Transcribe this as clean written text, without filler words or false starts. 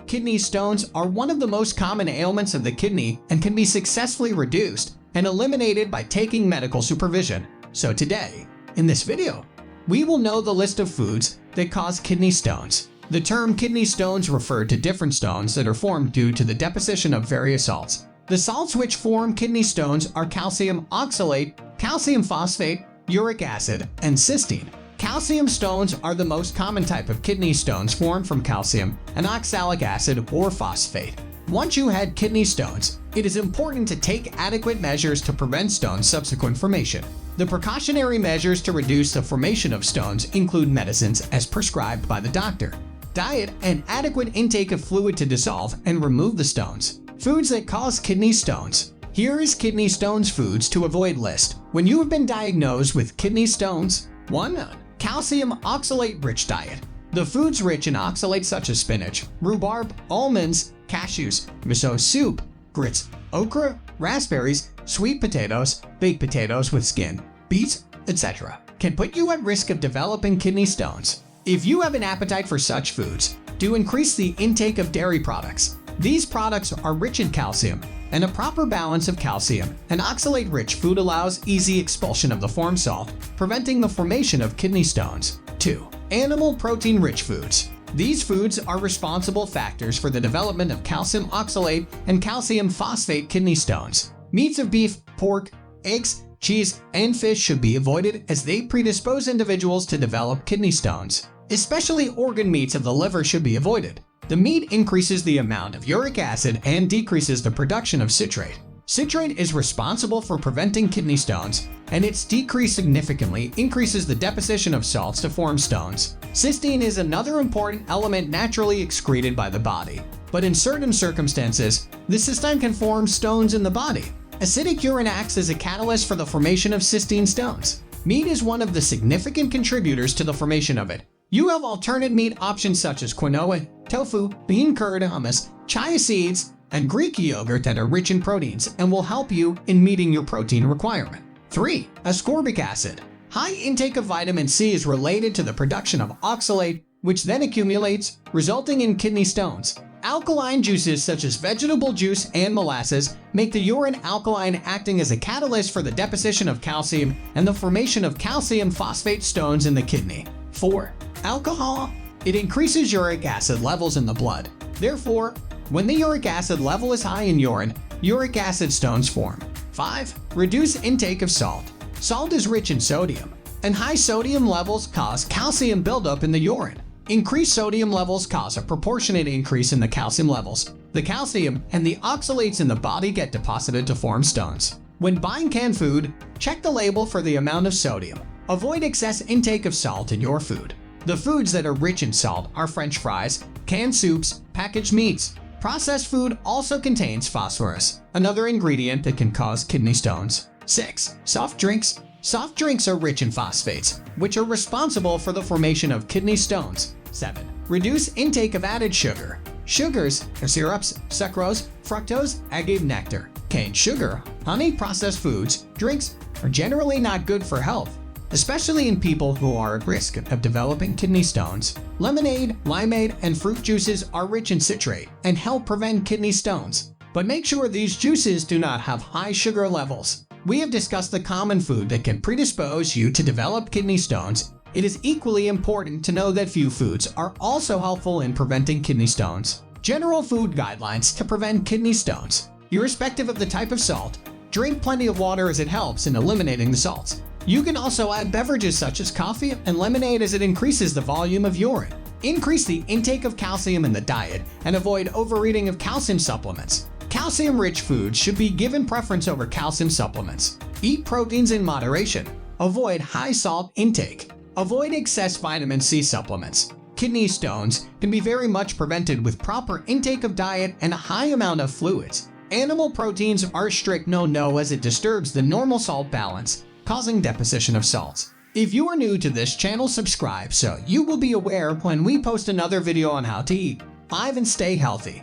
Kidney stones are one of the most common ailments of the kidney and can be successfully reduced and eliminated by taking medical supervision. So today, in this video, we will know the list of foods that cause kidney stones. The term kidney stones refer to different stones that are formed due to the deposition of various salts. The salts which form kidney stones are calcium oxalate, calcium phosphate, uric acid, and cystine. Calcium stones are the most common type of kidney stones formed from calcium and oxalic acid or phosphate. Once you had kidney stones, it is important to take adequate measures to prevent stone subsequent formation. The precautionary measures to reduce the formation of stones include medicines as prescribed by the doctor, diet, and adequate intake of fluid to dissolve and remove the stones. Foods that cause kidney stones. Here is kidney stones foods to avoid list. When you have been diagnosed with kidney stones, 1. Calcium oxalate-rich diet. The foods rich in oxalate such as spinach, rhubarb, almonds, cashews, miso soup, grits, okra, raspberries, sweet potatoes, baked potatoes with skin, beets, etc. can put you at risk of developing kidney stones. If you have an appetite for such foods, do increase the intake of dairy products. These products are rich in calcium, and a proper balance of calcium and oxalate-rich food allows easy expulsion of the formed salt, preventing the formation of kidney stones. 2. Animal protein-rich foods. These foods are responsible factors for the development of calcium oxalate and calcium phosphate kidney stones. Meats of beef, pork, eggs, cheese, and fish should be avoided as they predispose individuals to develop kidney stones. Especially organ meats of the liver should be avoided. The meat increases the amount of uric acid and decreases the production of citrate. Citrate is responsible for preventing kidney stones, and its decrease significantly increases the deposition of salts to form stones. Cystine is another important element naturally excreted by the body, but in certain circumstances, the cystine can form stones in the body. Acidic urine acts as a catalyst for the formation of cystine stones. Meat is one of the significant contributors to the formation of it. You have alternate meat options such as quinoa, tofu, bean curd, hummus, chia seeds, and Greek yogurt that are rich in proteins and will help you in meeting your protein requirement. 3. Ascorbic acid. High intake of vitamin C is related to the production of oxalate, which then accumulates, resulting in kidney stones. Alkaline juices such as vegetable juice and molasses make the urine alkaline, acting as a catalyst for the deposition of calcium and the formation of calcium phosphate stones in the kidney. 4. Alcohol. It increases uric acid levels in the blood. Therefore, when the uric acid level is high in urine, uric acid stones form. 5. Reduce intake of salt. Salt is rich in sodium, and high sodium levels cause calcium buildup in the urine. Increased sodium levels cause a proportionate increase in the calcium levels. The calcium and the oxalates in the body get deposited to form stones. When buying canned food, check the label for the amount of sodium. Avoid excess intake of salt in your food. The foods that are rich in salt are French fries, canned soups, packaged meats. Processed food also contains phosphorus, another ingredient that can cause kidney stones. 6. Soft drinks. Soft drinks are rich in phosphates, which are responsible for the formation of kidney stones. 7. Reduce intake of added sugar. Sugars are syrups, sucrose, fructose, agave nectar, cane sugar, honey. Processed foods, drinks are generally not good for health, especially in people who are at risk of developing kidney stones. Lemonade, limeade, and fruit juices are rich in citrate and help prevent kidney stones, but make sure these juices do not have high sugar levels. We have discussed the common food that can predispose you to develop kidney stones. It is equally important to know that few foods are also helpful in preventing kidney stones. General food guidelines to prevent kidney stones. Irrespective of the type of salt, drink plenty of water as it helps in eliminating the salts. You can also add beverages such as coffee and lemonade as it increases the volume of urine. Increase the intake of calcium in the diet and avoid overeating of calcium supplements. Calcium-rich foods should be given preference over calcium supplements. Eat proteins in moderation. Avoid high salt intake. Avoid excess vitamin C supplements. Kidney stones can be very much prevented with proper intake of diet and a high amount of fluids. Animal proteins are a strict no-no as it disturbs the normal salt balance, causing deposition of salts. If you are new to this channel, subscribe so you will be aware when we post another video on how to eat, live, and stay healthy.